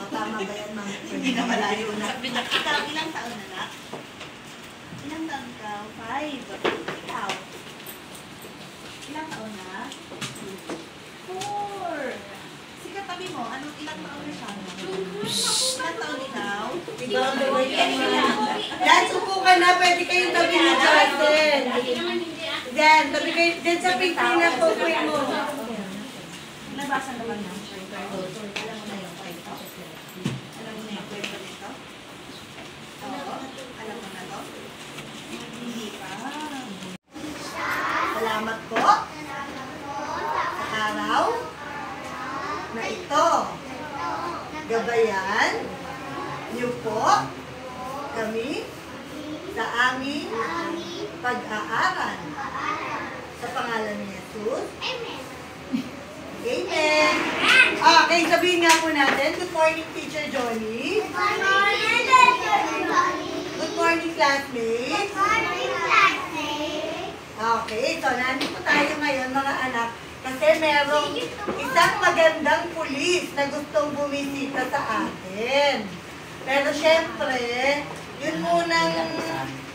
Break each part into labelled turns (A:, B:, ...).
A: Tama ba yan, ma'am? Hindi na malayo na. Ikaw, ilang taon na na? Ilang taon ka? 5. Ikaw? Ilang taon na? 4. Si katabi mo, anong ilang taon na siya? Ilang taon ikaw?
B: Dad, upo ka na. Pwede kayong tabi ni Justin. Dad, tabi kayo. Dad, sa picture na po mo.
A: Nabasa naman na. Alam mo na yung kwento? Alam mo na yung kwento nito? Oo. Alam mo na to? Hindi pa. Salamat po sa araw na ito. Gabayan niyo po kami sa aming pag-aaral. Sa pangalan ni Jesus. Amen. Amen. Okay, sabihin nga po natin. Good morning, Teacher Johnny.
C: Good morning, Teacher Johnny.
A: Good morning, classmates.
C: Good morning, classmates.
A: Okay, so nandito tayo ngayon, mga anak, kasi merong isang magandang pulis na gustong bumisita sa atin. Pero syempre, yun munang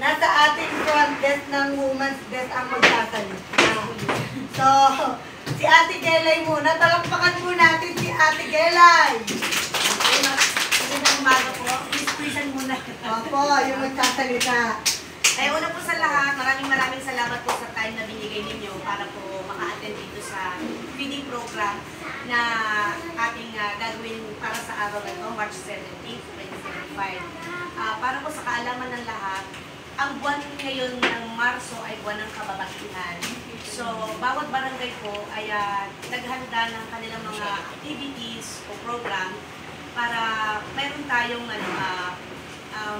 A: nasa ating front desk ng woman's desk ang magsasalita. So, si Ate Gelay muna. Talakpakan po natin si Ate Gelay. Okay, magandang umaga po. Please muna. Opo, yung magsasalita.
D: Una po sa lahat, maraming salamat po sa time na binigay ninyo para po maka-attend dito sa feeding program na ating gagawin para sa araw na ito, March 17, 2025. Para po sa kaalaman ng lahat, ang buwan ngayon ng Marso ay buwan ng kababaihan. So, bawat barangay po ay naghanda ng kanilang mga activities o program para meron tayong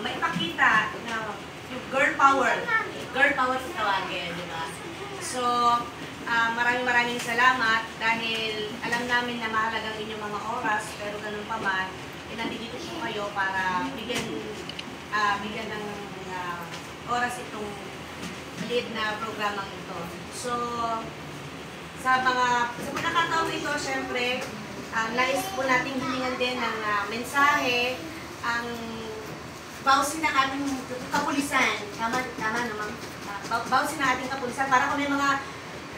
D: maipakita na yung girl power. Girl power sa tawagin, di ba? So, maraming salamat dahil alam namin na mahalagang inyong mga oras, pero ganun pa man, nandito po kayo para bigyan ng oras itong lead na programang ito. So, sa pagkakataong ito, syempre, nais po nating hiningan din ng mensahe, ang bawsin ng ating kapulisan. Tama naman. Bawsin ng ating kapulisan para kung may mga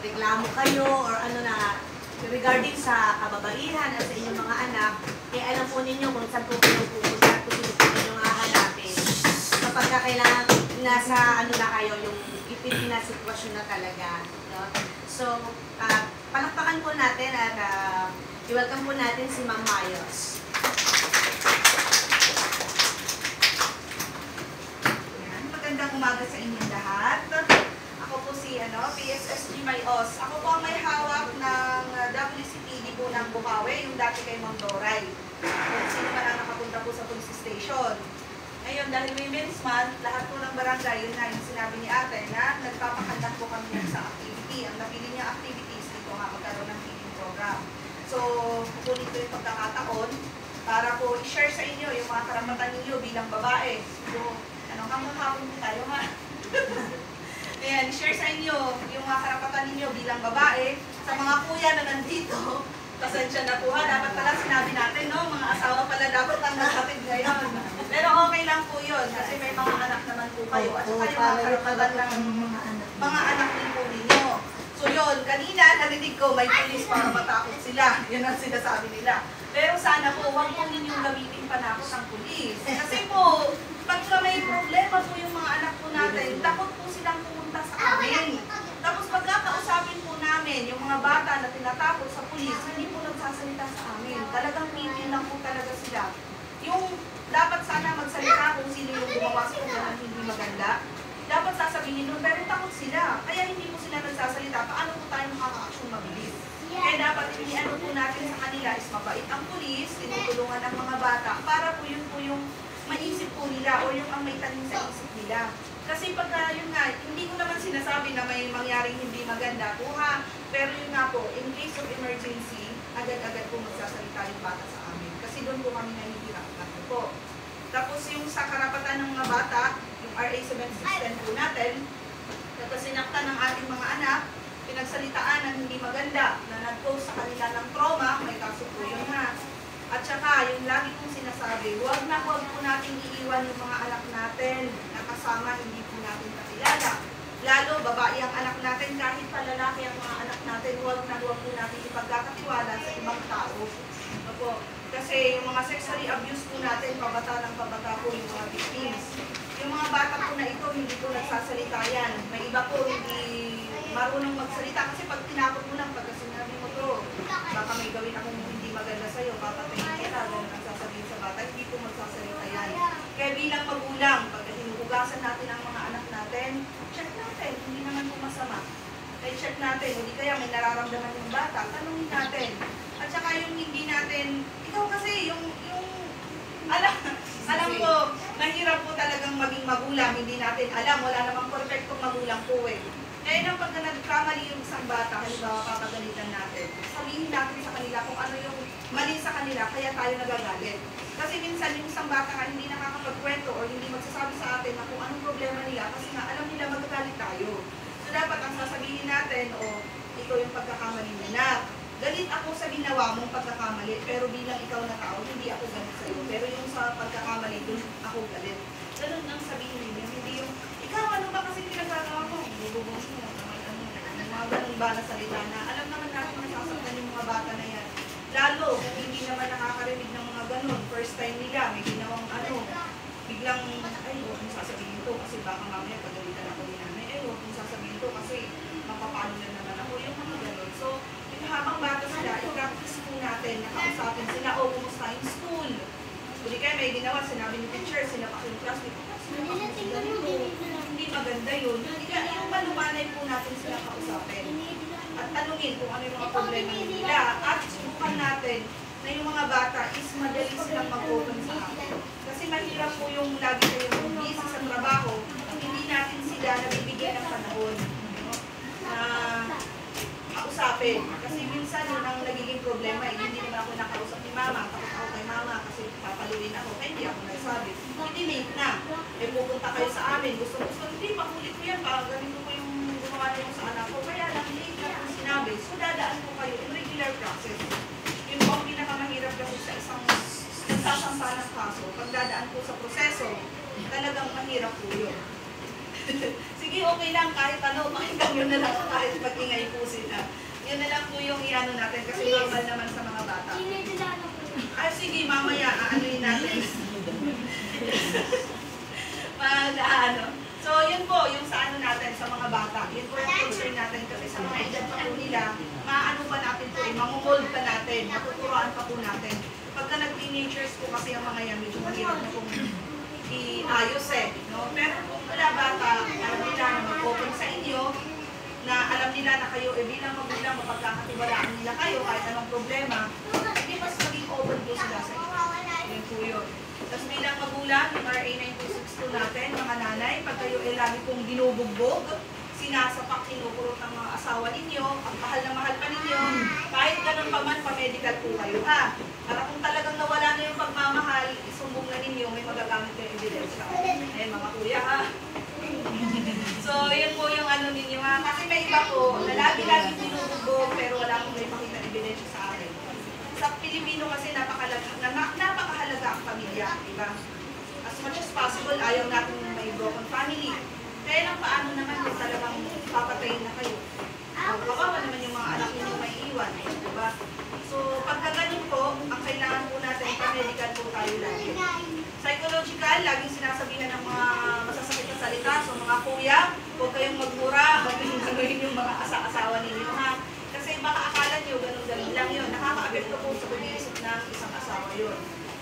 D: reklamo kayo or ano na regarding sa kababaihan at sa inyong mga anak, alam po ninyo kung saan po kayo pupunta at kung sino po inyong hahanapin. Kapag kailangan nasa na kayo, yung ipin na sitwasyon na talaga. No? So, palakpakan po natin at i-welcome po natin si Ma'am Mayos.
E: Magandang umaga sa inyong lahat. Ako po si PSSG Mayos. Ako po ang may hawak ng WCPD po ng Bukawi, yung dati kay Ma'am Doray. Kung sino man ang nakapunta po sa police station. Ngayon, dahil Women's Month, lahat po ng barangay, yun na yung sinabi ni ate na nagpapakanda po kami sa activity. Ang napili niya activities dito nga magkaroon ng feeding program. So, kukunin ko yung pagkakataon para po i-share sa inyo yung mga karapatan ninyo bilang babae. So, kamahawin po tayo ha. Ayan, i-share sa inyo yung mga karapatan ninyo bilang babae. Sa mga kuya na nandito, pasensya na po ha. Dapat pala sinabi natin, no? Mga asawa pala dapat ang nagkatid ngayon. Pero okay lang po yun kasi may mga anak naman po kayo. At saka yung mga karapatan ng mga anak din po ninyo. So yun, kanina narinig ko may pulis para matakot sila. Yun ang sinasabi nila. Pero sana po, huwag po ninyong gamitin panakot ang pulis. Kasi po, pagka may problema po yung mga anak po natin, takot po silang pumunta sa amin. Tapos pagkakausapin po namin yung mga bata na tinatakot sa pulis, hindi po nagsasalita sa amin. Talagang pipil lang po talaga sila. Yung dapat sana magsalita kung sino yung gumawa sa kung hindi maganda, dapat sasabihin nun, pero takot sila. Kaya hindi po sila nagsasalita. Paano po tayo makaka-action mabilis? Kaya dapat iniano po natin sa kanila is mabait ang pulis, tinutulungan ang mga bata, para po yun po yung maisip po nila o yung ang may tanim sa isip nila. Kasi pagka yun nga, hindi ko naman sinasabi na may mangyaring hindi maganda po ha. Pero yun nga po, in case of emergency, agad-agad po magsasalita yung bata sa amin. Kasi doon po kami nahihirapan po. Tapos yung sa karapatan ng mga bata, yung RA 7610 po natin, kapag sinaktan ng ating mga anak, pinagsalitaan ng hindi maganda, na nag-cause sa kanila ng trauma, may kaso po yun ha. At saka, yung lagi kong sinasabi, huwag po natin iiwan yung mga anak natin na kasama, hindi po natin kakilala. Lalo, babae ang anak natin, kahit pa lalaki ang mga anak natin, huwag po natin ipagkakatiwala sa ibang tao. Opo. Kasi yung mga sexually abuse po natin, pabata ng pabata po yung mga victims. Yung mga bata po na ito, hindi po nagsasalita yan. May iba po hindi marunong magsalita kasi pag tinakot mo lang, pagka sinabi mo to, baka may gawin akong hindi maganda sa'yo, papatayin kita, ganun ang sasabihin sa bata, hindi po magsasalita yan. Kaya bilang magulang, pagka hinuhugasan natin ang mga anak natin, check natin, hindi naman po masama. Kaya check natin, hindi kaya may nararamdaman yung bata, tanungin natin. At saka yung hindi natin, ikaw kasi alam ko, mahirap po talagang maging magulang, hindi natin alam, wala namang perfectong magulang po eh. Kaya nang pagka nagkamali yung isang bata, halimbawa papagalitan natin, sabihin natin sa kanila kung ano yung mali sa kanila, kaya tayo nagagalit. Kasi minsan yung isang bata nga hindi nakakapagkwento o hindi magsasabi sa atin na kung anong problema nila kasi nga alam nila magagalit tayo. So dapat ang sasabihin natin, ito yung pagkakamali nila. Galit ako sa ginawa mong pagkakamali, pero bilang ikaw na tao, hindi ako galit sa'yo. Pero yung sa pagkakamali, dun ako galit. Ganun ang sabihin ninyo, hindi yung, ikaw ano ba kasi pinagagawa mo? Bububos mo, mga ganun ba na salita na, alam naman natin nasasaktan yung mga bata na yan. Lalo, kung hindi naman nakakarinig ng mga ganun, first time nila, may ginawang biglang, ay, huwag mong sasabihin to kasi baka mamaya pagalitan ako ni nanay, ay, huwag mong sasabihin to kasi mapapano na naman ako, yung mga ganun. So, habang bata sila, i-practice po natin, nakausapin sila, kumusta yung school. Hindi kayo may ginawa, sinabi ni teacher, sinapak yung classmate, hindi maganda yun. Yung malumanay po natin sila kausapin. At tanungin kung ano yung mga problema nila. At subukan natin na yung mga bata is madali silang mag-open sa akin. Kasi mahirap po yung lagi kayong busy sa trabaho, hindi natin sila nabibigyan ng panahon na kausapin. Kasi minsan yun ang nagiging problema. Hindi naman ako nakausap ni mama. Takot ako kay mama kasi papaluin ako. Kaya hindi ako nagsabi. Hindi late na. Pupunta kayo sa amin. Gusto, hindi, pakulit ko yan. Baka ganito ko yung gumawa niyo sa anak ko. Kaya lang, late na kung sinabi. So, dadaan po kayo in regular process. Yun po ang pinakamahirap kasi sa isang nagsasampa ng kaso. Pag dadaan po sa proseso, talagang mahirap po yun. Sige, okay lang, kahit pakinggan nyo na lang kahit mag-ingay po sila. Yun na lang po yung i-ano natin kasi normal naman sa mga bata. Sige, mamaya, aanoin natin. So, yun po, yung sa ano natin, sa mga bata. Yun po yung concern natin kasi sa mga edad pa po nila, maano pa natin po, mamumold pa natin, matuturoan pa po natin. Pagka nag-teenagers po kasi ang mga yan, medyo mahirap na pong iayos no? Pero kung wala bata, alam nila na mag-open sa inyo, na alam nila na kayo, bilang magulang, mapagkakatiwalaan nila kayo, kahit anong problema, hindi mas maging open po sila sa inyo. Yun po yun. Tapos bilang magulang, yung RA 9262 natin, mga nanay, pag kayo lagi pong ginubugbog, sinasapak, kinukurot ng mga asawa ninyo, ang mahal na mahal pa ninyo, kahit ganun pa man, pa-medical po kayo ha. Para kung talagang nawala na yung pagmamahal, isumbong na ninyo, may magagamit kayong ebidensya. Ayun mga kuya ha. So, yun po yung ano ninyo ha. Kasi may iba po, na lagi-lagi binubugbog, pero wala akong may pakita ebidensya sa akin. Sa Pilipino kasi napakahalaga ang pamilya, diba? As much as possible, ayaw natin may broken family. Kaya lang paano naman kung talagang papatayin na kayo? Kawawa naman yung mga anak ninyo may iwan, diba? So, pagka ganun po, ang kailangan po natin, pa-medical po tayo lagi. Psychological, laging sinasabihan ng mga masasakit na salita. So, mga kuya, huwag kayong magmura, huwag kayong gagawin yung mga asawa ninyo, ha? Kasi baka akala nyo, ganun-ganun lang yun. Nakaka-apekto po sa pag-iisip ng isang asawa yun.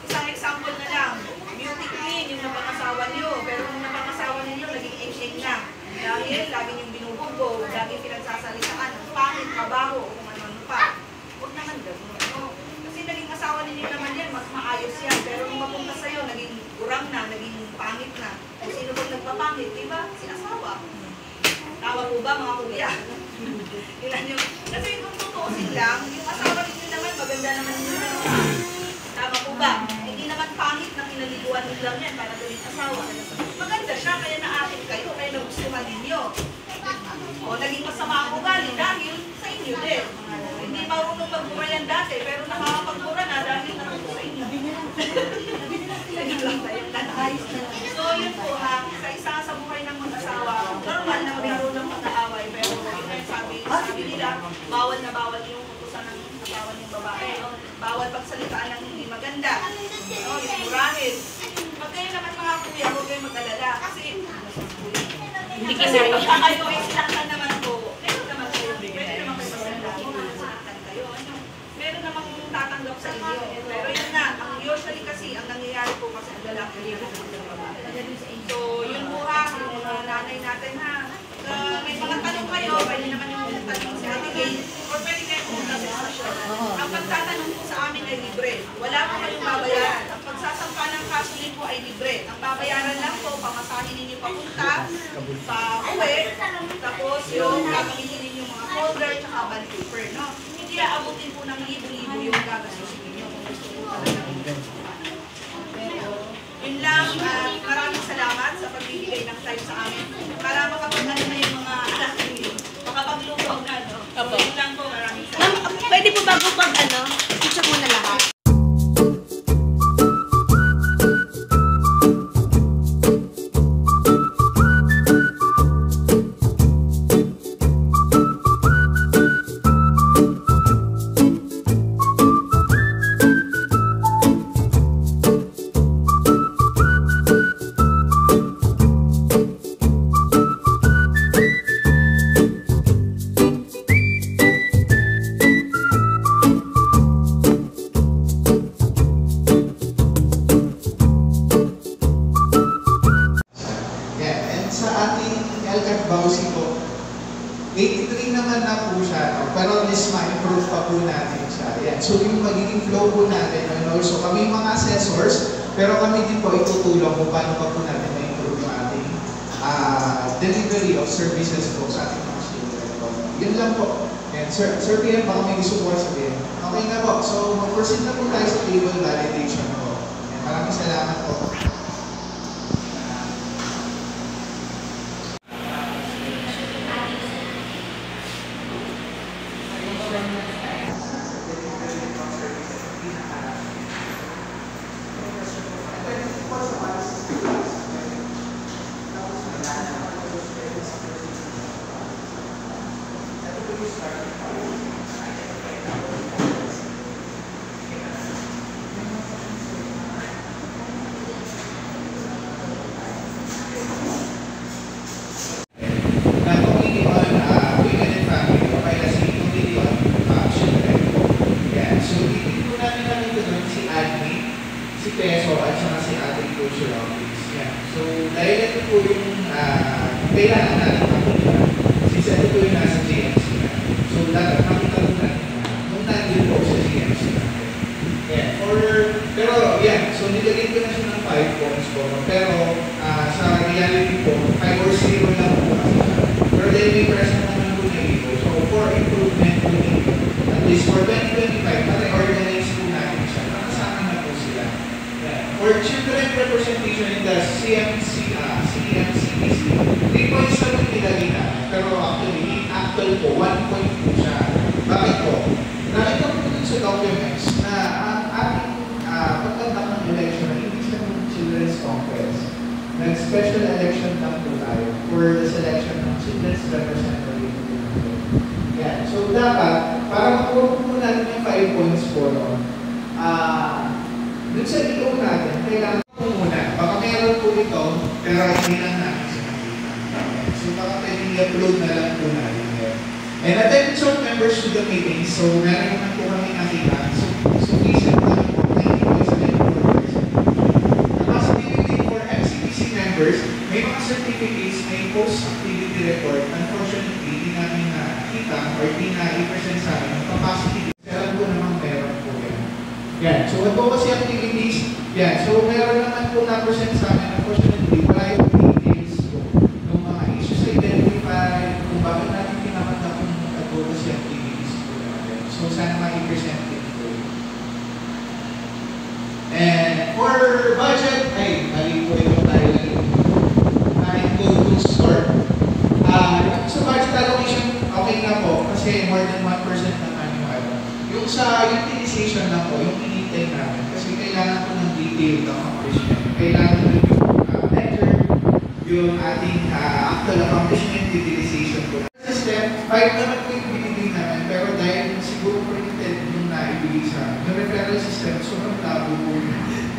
E: Isang example na lang, beauty queen, yung napangasawa nyo, pero yung napangasawa ninyo, naging eng-eng na. Dahil lagi yung binubugbog, lagi pinagsasalitaan, ang pangit, mabaho, o kung ano-ano pa. Huwag naman gano'n, no? Kasi naging asawa ninyo naman yan, mas maayos yan. Pero nung mapunta sa'yo, naging urang na, naging pangit na. Kung sino bang nagpapangit, diba? Si asawa. Tama po ba, mga kuya? Kasi kung tutuusin lang, yung asawa ninyo naman, maganda naman nyo. Tama po ba? Hindi naman pangit na pinaliguan nyo lang yan para gawin asawa. Maganda siya, kaya naakit kayo, kaya nagustuhan ninyo. O naging masama ang ugali dahil sa inyo din. Hindi marunong magbura yan dati, pero nakakapagbura na dahil naman sa inyo. So yun po ha, sa isa sa buhay ng mag-asawa, normal na magkaroon ng pag-aaway, pero sabi nila, bawal na bawal yung utusan ng asawa ng babae. Bawal pagsalitaan ng hindi maganda. No, yung murahin. Pag kayo naman mga kuya, huwag kayo mag-alala. Kasi hindi pagka kayo ay sinaktan naman po, meron naman kayo, pwede naman kayo masalahin kung sinaktan kayo. Meron namang tatanggap sa inyo. Pero yun na, ang usually kasi, ang nangyayari po kasi ang lalaki rin ng babae. So, yun po ha, yung mga nanay natin ha. May mga tanong kayo, pwede naman yung tanong si Ate Gay, or pwede kayo pumunta sa station. Ang pagtatanong po sa amin ay libre. Wala po kayong babayaran. Ang pagsasampa ng kaso din po ay libre. Ang babayaran lang po, pamasahin ninyo papunta, pa uwi, tapos yung gagamitin ninyo mga folder, tsaka bond paper, no? Hindi aabutin po ng libo-libo yung gagastusin ninyo kung gusto po talaga. Yun lang, maraming salamat sa pagbibigay ng time sa amin. Para makapagano na yung mga anak ninyo. Makapaglugaw na, no? So, yun lang po, maraming salamat.
B: Ma'am, pwede po bago pag i-check mo na lahat.
F: Bausi po. 83 naman na po siya, no? Pero at least ma-improve pa po natin siya. Yan. So yung magiging flow po natin, and also kami mga assessors, pero kami din po itutulong kung paano pa po natin ma-improve yung ating delivery of services po sa ating mga student po. Yun lang po. Yan. Sir PM, baka may gusto po sabihin. Okay na po. So mag-proceed na po tayo sa table validation po. Yan. Maraming salamat po. Peso at saka si ating culture office. Yeah. So, dahil ito po yung kailangan natin makita. Since ito po yung nasa GMC na. So, dapat makita po natin kung nandun po sa GMC natin. Yeah. Pero, yeah. So, nilagay ko na siya ng 5 points po. Pero, sa reality po, 5 or 0 lang po kasi siya. Pero dahil may present naman po na ito. So, for improvement po nito, at least for 2025, na-reorganize po natin siya. Nakasama na po sila. For children representation in the CMCPC, 3 points na po nilagay na. Pero actual po, 1 point po siya. Bakit po? Nakita po dun sa documents na ang ating pagkandak ng election na hindi sa Children's Congress. Nag-special election lang po tayo for the selection ng Children's Representative. Yan. So dapat, para makuha po natin yung 5 points po noon, dun sa ito natin, kailangan po muna. Baka meron po ito, pero hindi lang natin sa nakita. So baka pwede i-upload na lang po natin yun. And attendance of members to the meeting. So meron naman po kami nakita. So recent naman po, 90%. Capacity for MCPC members, may mga certificates, may post-activity report. Unfortunately, hindi namin nakita or hindi na-i-present sa amin yung capacity. Pero po naman meron po yan. Yan. So, ito kasi activities. Yan. So, meron naman po na-present sa amin. Unfortunately, wala yung details po ng mga issues identified, kung bakit natin pinamata kung advocacy activities po natin. So, sana ma-i-present din po. And for budget, ay, mali po ito tayo lang. Go to store. Sa budget yung sa utilization lang po, yung pinintay namin, kasi kailangan po ng detailed accomplishment. Kailangan po yung ledger, yung ating actual accomplishment utilization po. System, 5 naman po yung binibig namin, pero dahil siguro printed yung naibigay sa amin, yung referral system, sobrang labo po.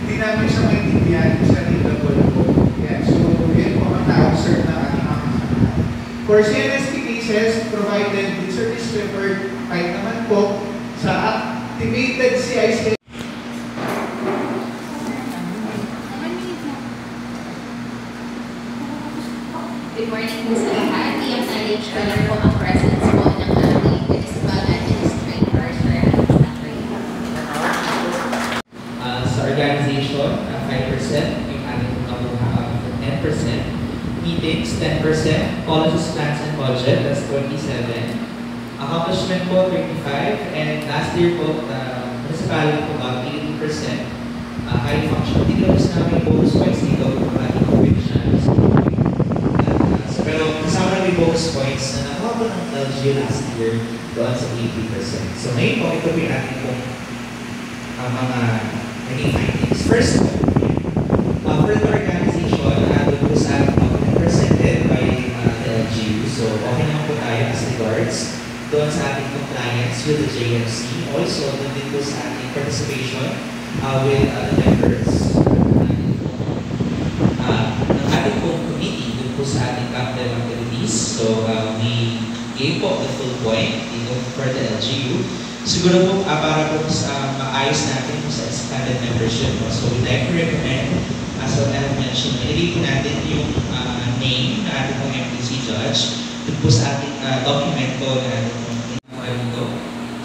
F: Hindi namin siya maintindihan kung sa readable po. Yeah, so yun po ang na-observe na ating mga kasama. For CNSP cases, provided with service referred, 5 naman po sa activated CIC.
G: Good morning po sa lahat. I-acknowledge ko lang po ang presence po ng aming municipal administrator, Sir Alexander.
H: Sa organization, 5%, yung aming kabuhang 10%, meetings, 10%, policies, plans, and budget, that's 27%, accomplishment po, 35%, and last year po, municipality po about 80%, high function. Dito na namin bonus points dito, mga innovations. Pero kasama namin bonus points na nakuha po ng LGU last year doon sa 80%. So ngayon po, ito po yung ating pong mga naging findings. First, for the organization, doon po sa ating presented by the LGU. So okay naman po tayo as regards doon sa ating compliance with the JMC. Also, doon din po sa ating participation with the members ng ating pong committee doon po sa ating capital activities. So, we gave po the full point dito for the LGU. Siguro po, para po sa maayos natin po sa expanded membership po. So, we'd like to recommend, as what I have mentioned, ilagay po natin yung name na ating pong MPC judge doon po sa ating document po na ating pong dito.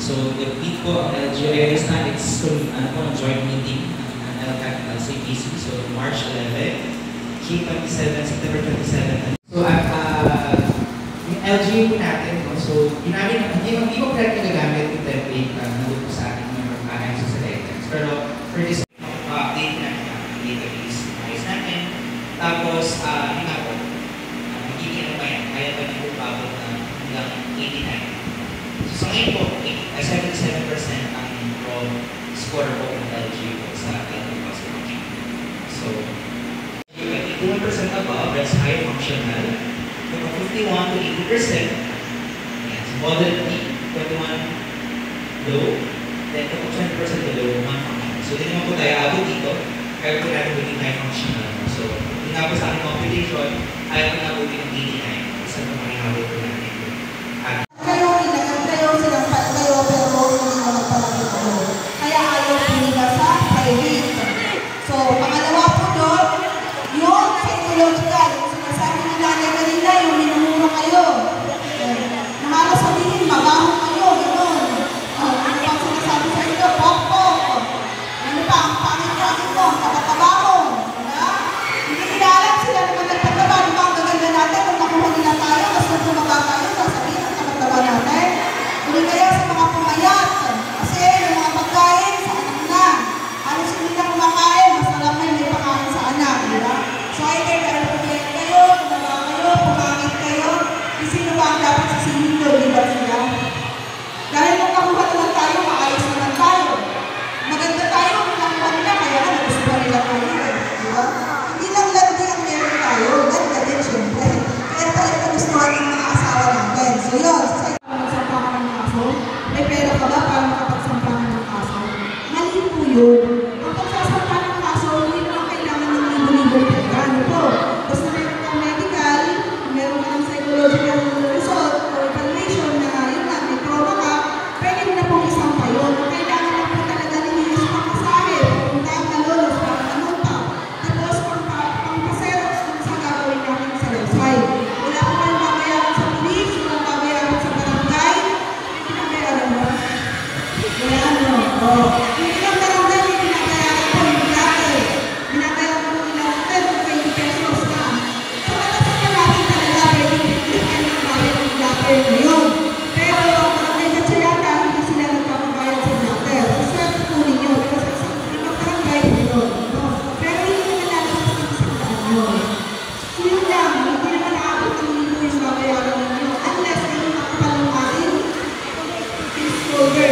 H: So, repeat po ang LGU. I understand it's a joint meeting ng LCAT and LCPC. So, March 11, K27, September 27. So, yung LGU po natin, so, hindi ko correct nagagamit yung template na nandun po sa ating mga access sa items. Pero, for this, update natin ang database. Ayos natin. Tapos, yun nga po, magiging ano ba yan? Kaya ba yung bubble na hanggang 89? So, sa ngayon po, 77% ang raw score po ng LGU po sa ating possibility. So, 81% above, that's high functional. From 51 to 80%, yes, moderately, 21 low, then 20% below, non-functional. So, hindi naman po tayo abot dito, kaya po natin maging high functional. So, hindi nga po sa aking computation, ayaw po na po ng 89. Isa po mga abot po natin.
B: Kayo silang kayo, pero hindi naman pala kayo. Kaya ayaw pinila sa private. So, pangalawa po doon, yung psychological, yung sinasabi ni nanay kanina, yung minumura kayo. Nakala sabihin, mabaho kayo, gano'n. Ano pang sinasabi sa inyo, pok-pok. Ano pa, ang pangit-pangit mo, katataba mo. Hindi nila alam sila naman nagtataba. Di ba ang gaganda natin, kung nakuha nila tayo, mas nagtumaba tayo, sasabihin ang katataba natin. Hindi kaya sa mga pumayat. Kasi yung mga pagkain, sa anak na. Halos hindi na kumakain, mas alam na hindi pakain sa anak. Di ba? So, either dahil pumayat kayo, kumaba kayo, pumangit kayo, sino ba ang dapat sisihin doon? Di ba sila? Dahil nung nakuha naman tayo, maayos naman tayo. Maganda tayo, nakuha nila, kaya nga gusto nila tayo. Di ba? Hindi lang landi ang meron tayo, ganda din syempre. Kaya tayo kagustuhan ng mga asawa natin. So, yun. Magsampahan ng kaso. May pera ka ba para makapagsampahan ng kaso? Mali po yun. Ang pagsasampahan ng kaso, hindi naman kailangan ng libo-libo pera. Ano po? Basta meron kang medical, meron ka ng psychological result or evaluation na yun lang, may trauma ka, pwede mo na pong isampa yun. Kailangan lang po talaga ninyo yung pangkasahe, punta ang nalolos, parang ano pa. Tapos, pangkaseros kung sa gagawin natin sa website. Wala po kayong babayaran sa police, walang babayaran sa barangay. Hindi pinabayaran mo? Wala ano? Hindi lang barangay, hindi pinabayaran po yung dati. Binabayaran po nila natin kung 20 pesos na. So, natin talaga, pwede kayo ng bayad ng blatter ngayon. Pero, ang barangay na siya yata, hindi sila nagpapabayad sa blatter. So, swerte po ninyo. Kasi sa ibang barangay, yun. Pero, hindi naman natin sa isang daan yun. So, yun lang. Hindi naman nakabot ang libo yung babayaran ninyo. Unless, kayo nakapalungain. Peace holder,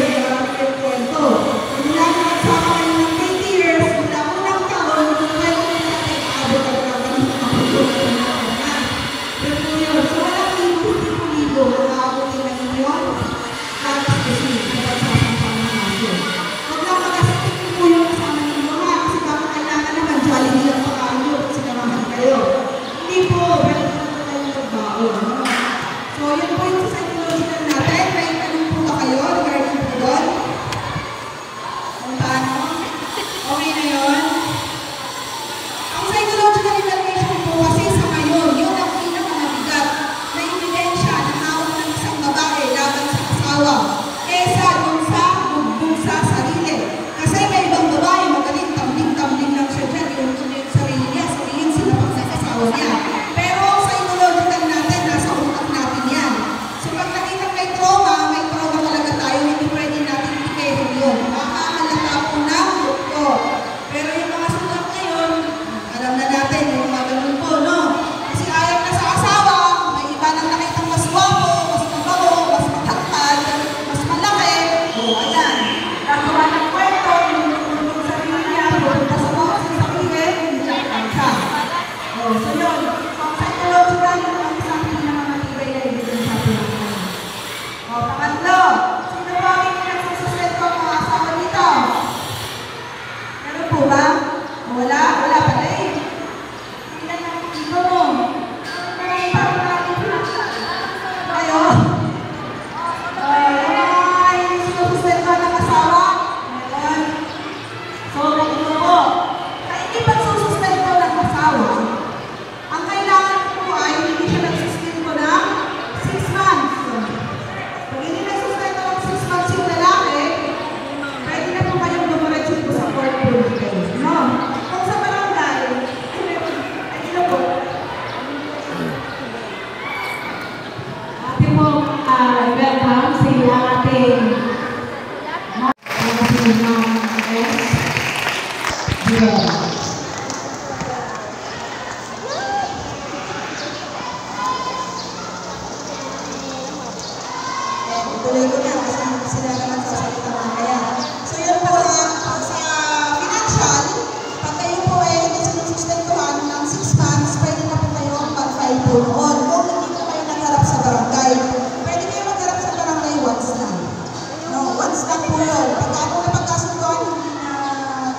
B: po yun. Pagka po napagkasunduan,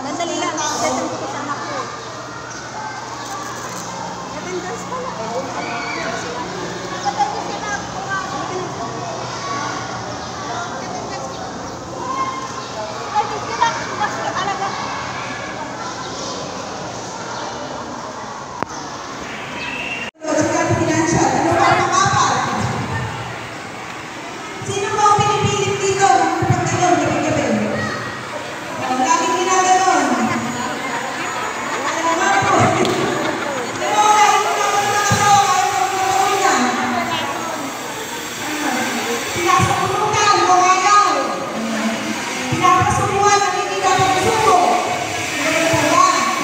A: Sandali lang. Sandali ko sa anak ko.
B: financial. Ano ba ang makapal? Sino ba ang pinipilit dito? Pagkaroon, gabi-gabi. Laging ginaganon. Ano nga po? Pero kahit naman nakasawa, kahit naman yan. Pinasapulutan, bumayaw. Pinapasubuan, nakikita ng suko.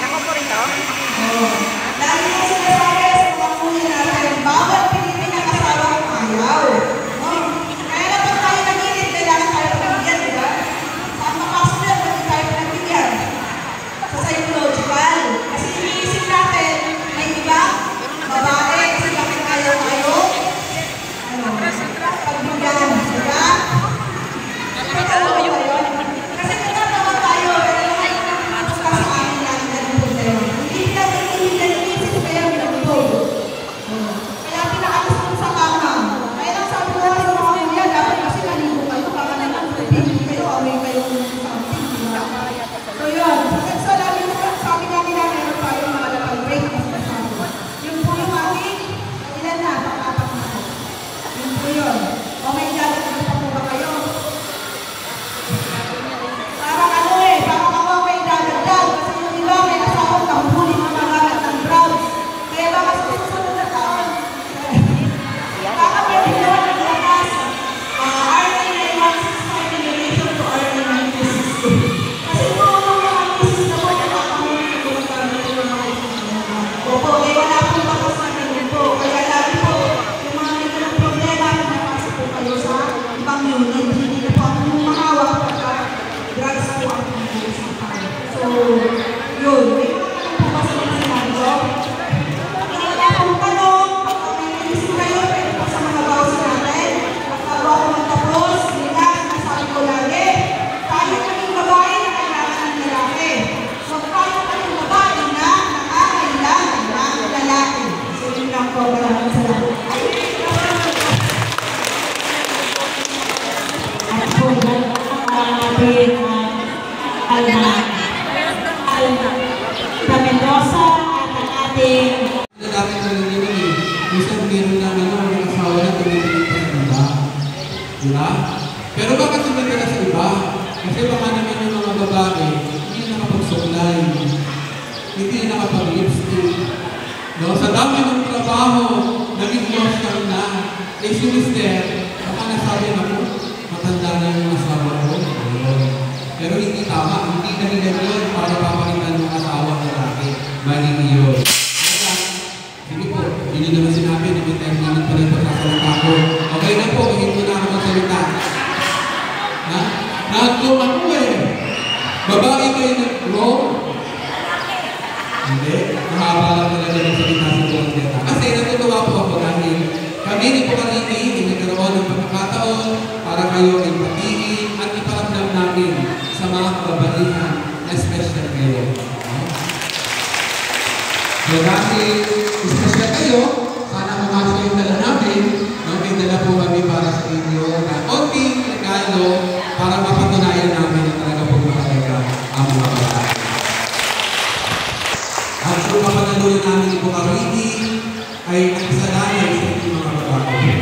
A: Ako po rin to?
B: Dahil yung sinasabi sa mga kuya natin, bawal pilitin ang asawang ayaw. Kaya lang pag tayo nagilit, kailangan tayo pagbigyan, di ba? Saan mapasok yan, pag tayo pagbigyan? Sa psychological. Kasi iniisip natin, may iba, babae, kasi bakit ayaw-ayaw? Pagbigyan, di ba? Totoo ba yun? Kasi tinatawa tayo, pero ay nakapos ka sa amin natin ng problema. Hindi natin iniisip kaya minutog. Kaya pinakalas mo sa kama. Kaya lang sabi ko sa mga kuya, dapat kasi naligo kayo, baka naman hindi kayo, away kayo something, di ba? So yun, sa lalim sabi namin na meron pa yung mga lapal break na sinasabi. Yung po yung aking, ilan na, pang-apat na po. Yun po yun. O may dadating pa po ba kayo? Parang ano parang ako may dadagdag. Kasi yung iba may asawang kahuli mamagamit ng drugs. Kaya baka sa susunod na taon, baka may binuha ng lakas. RA9165 in relation to RA9262. Kasi kung ano mga cases na po, nakakamunin ko magkamit yung mga opo, wala pong bakas na ganun po. Kaya lagi po, yung mga may ganun problema, pinapasok po kayo sa ibang unit. Hindi na po ako mahawak pagka drugs po ang pinag-uusapan. So, yun. May mga tanong po ba sa mga sinabi ko? Kung tanong, may naisip kayo, pwede po sa mga bawsi natin. Bago ako magtapos, yun nga, sinasabi ko lagi, tayo kaming babae na kailangan ng lalaki. So, tayo kaming babae na nakakailangan ng lalaki. So, yun lang po, maraming salamat.
I: At po, ating Alma Mendoza at ang ating
J: Dati na naninig eh. Minsan meron namin yung asawa na tumitingin pa sa iba. Diba? Pero bakit tumitingin na sa iba? Kasi baka naman yung mga babae, hindi nakapagsuklay. Hindi nakapag-lipstick. No? Sa dami ng trabaho, naging lotion na. Eh si Mister, baka nasabi na po, matanda na yung asawa ko. Pero hindi tama. Hindi dahilan yun para papakita ng asawa ng lalaki. Mali yun. Sige po, hindi naman sinabi, naman tayo naman pa rin pagkasalita ko. Okay na po, hindi na ako magsalita. Ha? Nag-grow ako eh. Babae kayo nag-grow? Hindi. Mahaba lang talaga ng salita sa buwan nila. Kasi natutuwa po ako dahil kami ni Pukariki, nagkaroon ng pagkakataon para kayo ay patigin at iparamdam namin sa mga kababaihan na special kayo. So dahil special kayo, sana pumasok yung dala namin, may dala po kami para sa inyo na konting regalo para mapatunayan namin na talaga po mahalaga ang mga babae. At kung mapanalunan namin ni Pukariki ay nagsalanay sa inyong mga babae.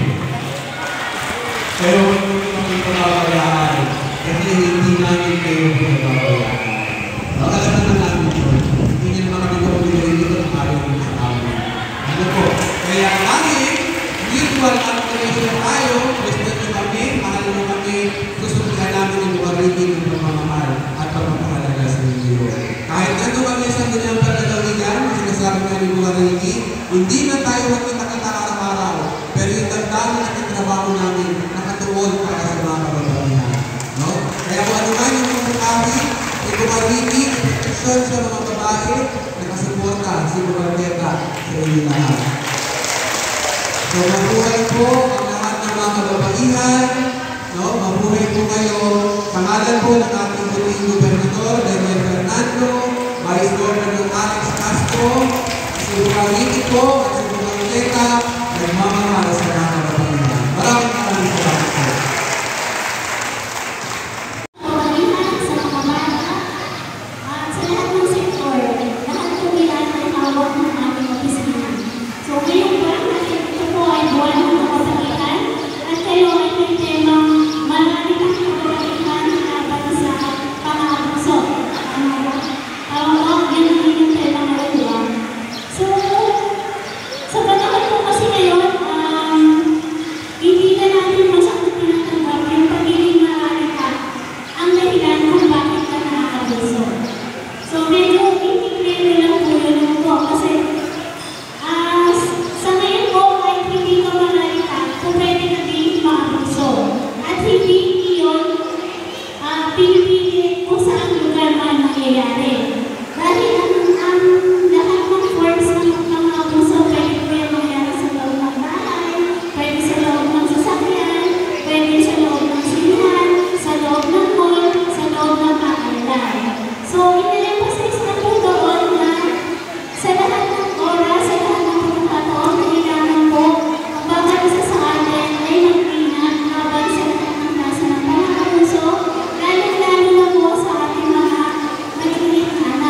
J: Pero hindi kami pababayaan kasi hindi namin kayo pababayaan. Alam naman namin ito. Hindi nyo naman kami pabibigay dito ng ayaw nyo sa amin. Ano po? Kaya lagi, mutual admiration tayo, gusto nyo kami, mahal nyo kami, susundan namin yung Pukariki ng pagmamahal at pagmamahalaga sa inyo. Kahit ano kami sa kanyang pagkakawigan, sinasabi nga ni Pukariki, hindi na tayo magkita-kita araw-araw, pero yung tandaan at yung trabaho namin nakatuon para sa mga kababaihan. No? Kaya kung ano man yung pagkakawi, yung Pukariki, proteksyon sa mga babae, nakasuporta si Pukariki sa inyo lahat. So, mabuhay po ang lahat ng mga kababaihan, no? Mabuhay po kayo sa ngalan po ng ating muling gobernador, Daniel Fernando, Vice Governor Alex Castro, si Bukalini po at si Bukalita, nagmamahal sa mga kapatid. Maraming salamat po.
C: Lalo na po sa ating mga magiging anak.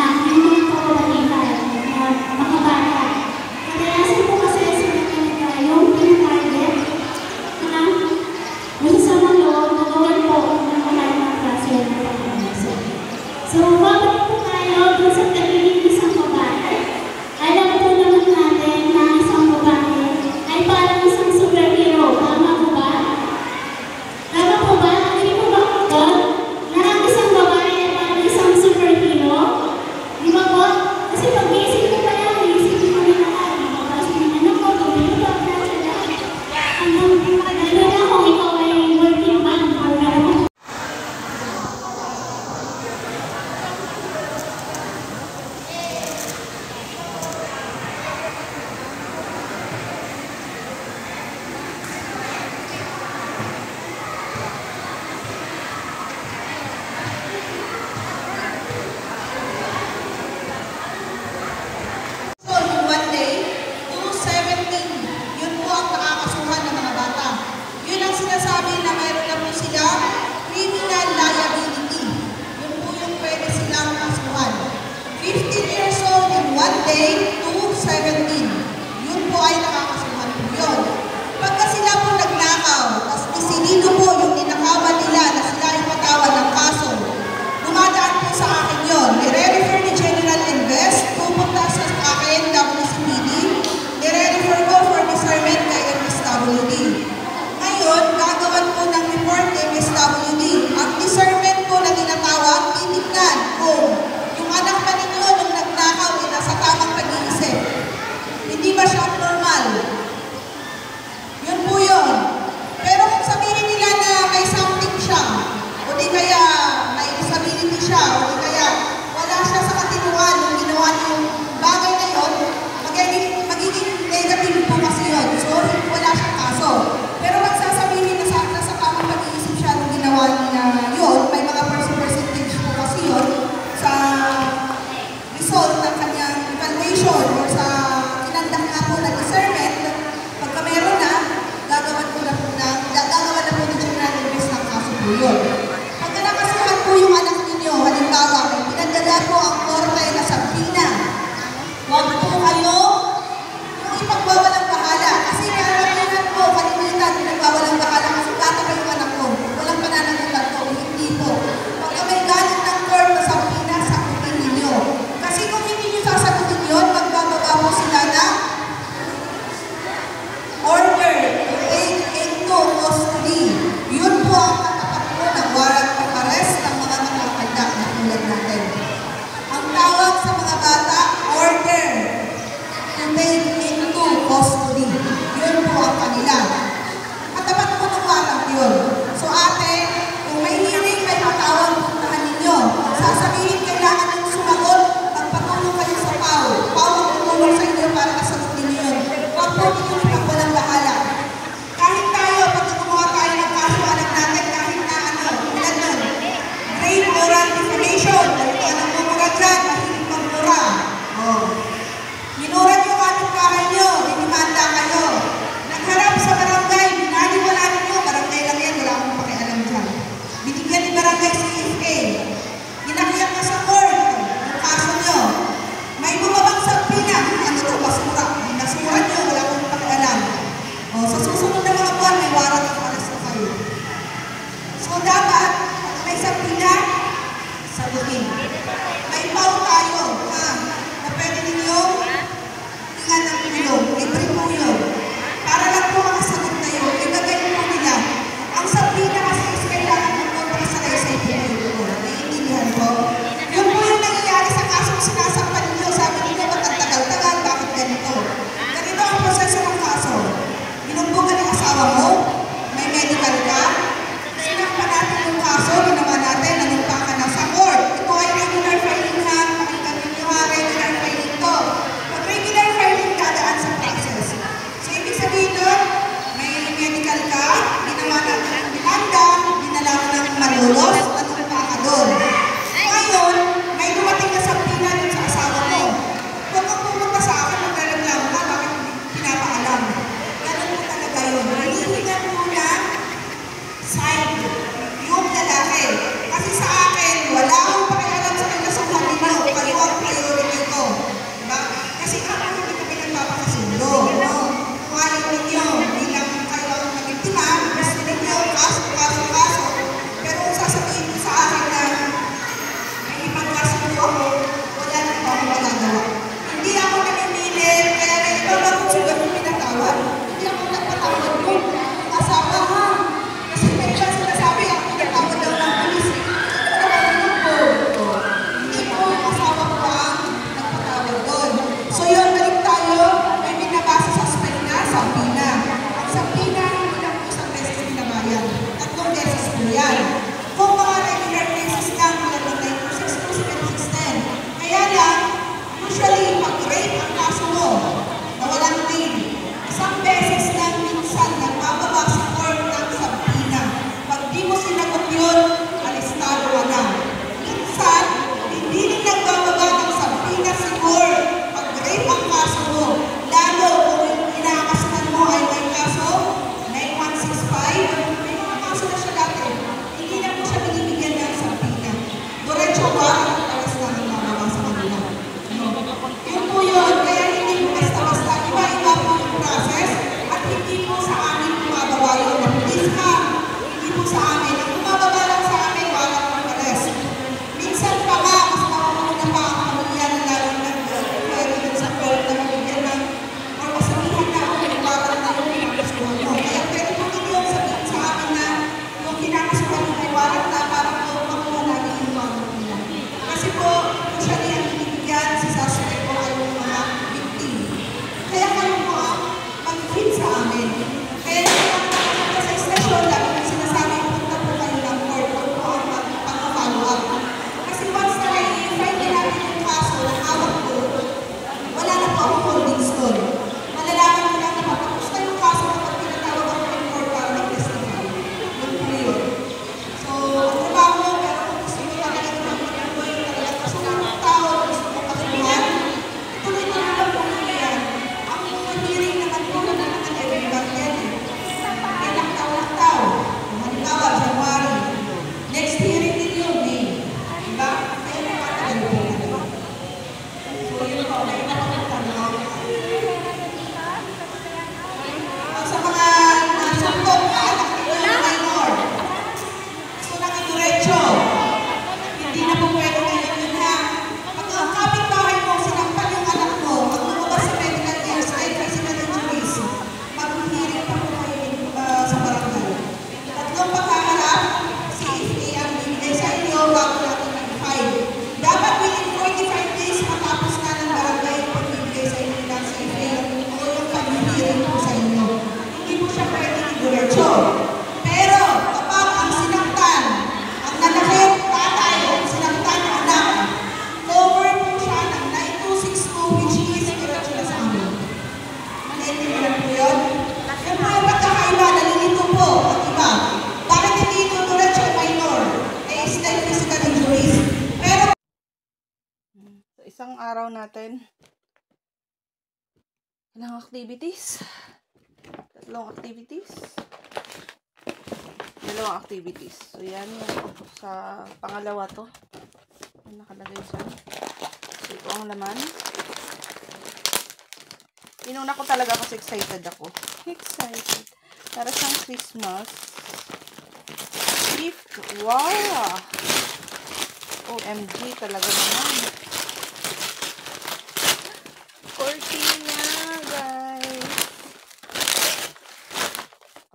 B: sa pila, sagutin. May pau tayo, ha? Na pwede ninyong ingat ang ilong. Libre po yun. Para lang po makasagot na yun. Ilagay po nila. Ang sa pila kasi is kailangan po po makasalaysay po yun. Naiintindihan po. Yun po yung nangyayari sa kasong sinasampan ninyo. Sabi ninyo, ba't ang tagal-tagal? Bakit ganito? Ganito ang proseso ng kaso. Binugbog ka ng asawa mo, may medical ka, sinampan natin yung kaso, ginawa natin, nanumpa ka na sa court. Ito ay regular filing ha, pakinggan ninyo ha, regular filing to. Pag regular filing, dadaan sa process. So, ibig sabihin doon, may medical ka, ginawa natin ang binanda, dinala mo ng malulos, nanumpa ka doon. Ngayon, may dumating na sa pina dun sa asawa mo. Huwag kang pumunta sa akin, magreklamo ka, bakit pinapaalam? Ganun mo talaga yun. Hinihingan mo na side yung lalaki. Kasi sa akin, wala akong pakialam sa kinasuhan ninyo. Kayo ang priority ko. Diba? Kasi ako hindi kami nagpapakasundo. No? Kung ayaw ninyo, bilang kayo ang nagigtima, gusto ninyo, kaso. Pero kung sasabihin mo sa akin na may ipagkasundo ako, wala na po akong magagawa. Hindi ako namimilit, kaya may iba ba kung siguro pinatawad? Hindi ako nagpatawad mo. Asawa ha? Kasi may iba sinasabi, ako pinatawad daw ng polis. Hindi po yung asawa ko ang nagpatawad doon. So yun, balik tayo, may binabasa sa spina, sa pina. Ang sa pina, hindi lang po isang beses binabayan. 3 beses po yan. Kung mga regular cases lang, malagay po 6 to 610. Kaya lang, usually, pag-rape ang kaso mo, na walang name, isang beses lang minsan nagbababa sa court ng sabina. Pag di mo sinagot yun, alistado ka na. Minsan, hindi rin nagbababa ng sabina si court. Pag-rape ang kaso mo, lalo kung yung inaamastan mo ay may kaso, may 165, may mga kaso na siya dati. Hindi na po siya binibigyan ng sabina. Diretso ba? Alas na ang bababa sa kanila. Yun po yun, kaya hindi po basta-basta. Iba-iba po yung process at hindi po sa amin bumababa yun. Please ma'am, hindi po sa amin. Ang bumababa lang sa amin, wala pong pares. Minsan pa nga, mas makakamuna pa ang pamilya na lalo nag-pwede dun sa court na mabigyan ng or masabihan na ako yung parang na yung pinakasuhan mo. Kaya pwede po hindi yung sabihin sa amin na yung pinakasuhan mo ay walang na parang makuha namin yung mga nila. Kasi po, usually ang binibigyan sa suspect ko ay yung mga victim. Kaya kayo po ang mag-fit sa amin. Kaya naman sa istasyon, lagi na sinasabi, punta po kayo ng court o po ang pag-follow up. Kasi once na i-find na natin yung kaso na hawak ko, wala na po akong holdings doon. Malalaman ko lang na papapos na yung kaso kapag pinatawag ako ng court para mag-testify. Yun po yun. So, ang trabaho, pero kung gusto nyo talaga naman mag-tuloy, talaga gusto ng tao, gusto mo kasuhan, tuloy na lang po nyo yan. Ang hearing naman po na naman every month yan. May laktaw-laktaw. Halimbawa, January. Next hearing din yun, May. Diba? Kaya nakatagal po talaga. So, yun po, may iba pa tanong. Sa mga nasangkot na anak nito yung minor, gusto nang idiretso. Hindi na po pwede ngayon yun ha. Pag ang kapitbahay mo, sinampan yung anak mo, pag lumabas sa medical years, ay physical injuries, mag-hearing pa po kayo sa barangay. 3 pagkaharap, CFA ang bibigay sa inyo bago natin mag-file. Dapat within 45 days matapos na ng barangay ang pagbibigay sa inyo ng CFA o yung pag-hearing po sa inyo. Hindi po siya pwede idiretso. Pero kapag ang sinaktan, ang nanakit, tatay, o sinaktan ng anak, cover po siya ng 9262 which is diretso na sa amin. Naintindihan po yun? Yung mga pagkakaiba, nalilito po ang iba. Bakit hindi ito diretso minor? Eh, still physical injuries. Pero
E: Sa isang araw natin, ilang activities? 3 activities? 2 activities. So, yan yung sa pangalawa to. Yung nakalagay dyan. So, ito ang laman. Inuna ko talaga kasi excited ako. Excited. Para siyang Christmas. gift. Wow! OMG, talaga naman. Cortina, guys.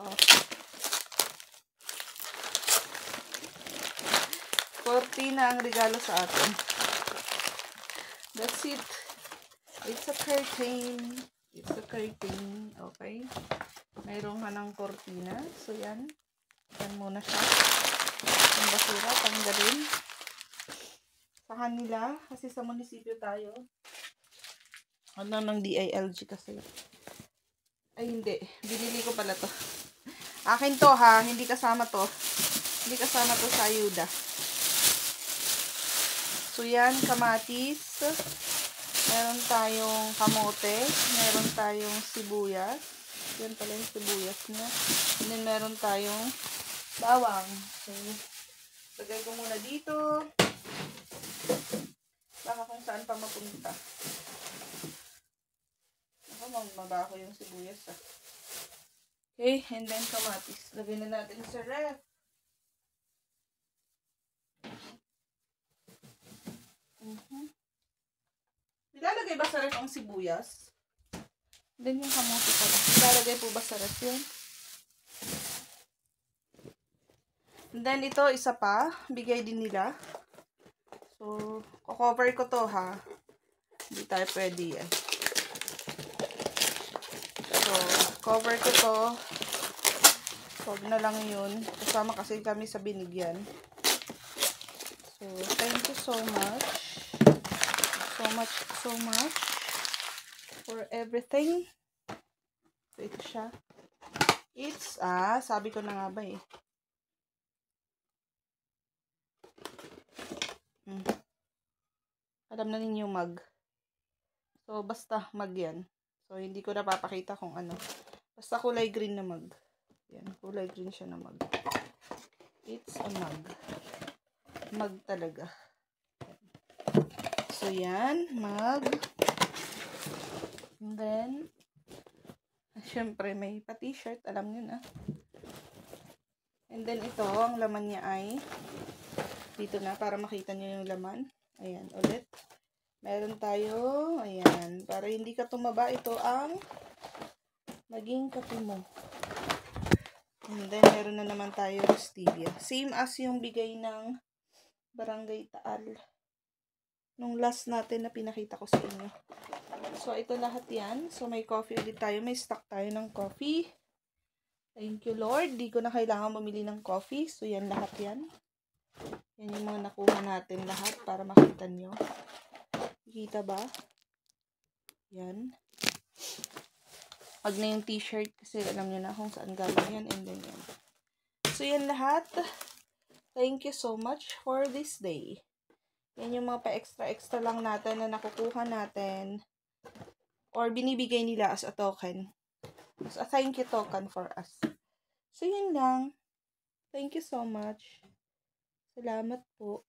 E: Oh. Cortina ang regalo sa atin. That's it. It's a curtain. It's a curtain. Okay. Mayroon ka ng cortina. So, yan. Yan muna siya. Yung basura, tanggalin. Sa kanila, kasi sa munisipyo tayo. Ano ng DILG kasi. Ay, hindi. Binili ko pala to. Akin to, ha. Hindi kasama to. Hindi kasama to sa ayuda. So, yan. Kamatis. Meron tayong kamote. Meron tayong sibuyas. Yan pala yung sibuyas niya. And then, meron tayong bawang. So, lagay ko muna dito. Baka kung saan pa mapunta. Ako, mabaho yung sibuyas, ah. Okay, and then kamatis. Lagay na natin sa ref. Nilalagay ba sa ref ang sibuyas? Then yung kamote pala. Nilalagay po ba sa ref yun? And then ito, isa pa. Bigay din nila. So, cover ko to, ha. Hindi tayo pwede yan. So, cover ko to. Huwag na lang yun. Kasama kasi kami sa binigyan. So, thank you so much. So much for everything. So, ito siya. It's, sabi ko na nga ba eh. Alam na ninyo mug. So, basta mug yan. So, hindi ko napapakita kung ano. Basta kulay green na mug. Yan, kulay green siya na mug. It's a mug. Mug talaga. So, yan. Mug. And then, syempre, may pa-t-shirt. Alam nyo na. And then, ito, ang laman niya ay dito na, para makita nyo yung laman. Ayan, ulit. Meron tayo, ayan. Para hindi ka tumaba, ito ang maging kape mo. And then, meron na naman tayo stevia. Same as yung bigay ng Barangay Taal. Nung last natin na pinakita ko sa inyo. So, ito lahat yan. So, may coffee ulit tayo. May stock tayo ng coffee. Thank you, Lord. Di ko na kailangan mamili ng coffee. So, yan lahat yan. Yan yung mga nakuha natin lahat para makita nyo. Kita ba? Yan. Wag na yung t-shirt kasi alam nyo na kung saan galing yan. And then yan. So, yan lahat. Thank you so much for this day. Yan yung mga pa-extra-extra lang natin na nakukuha natin. Or binibigay nila as a token. As a thank you token for us. So, yun lang. Thank you so much. Salamat po.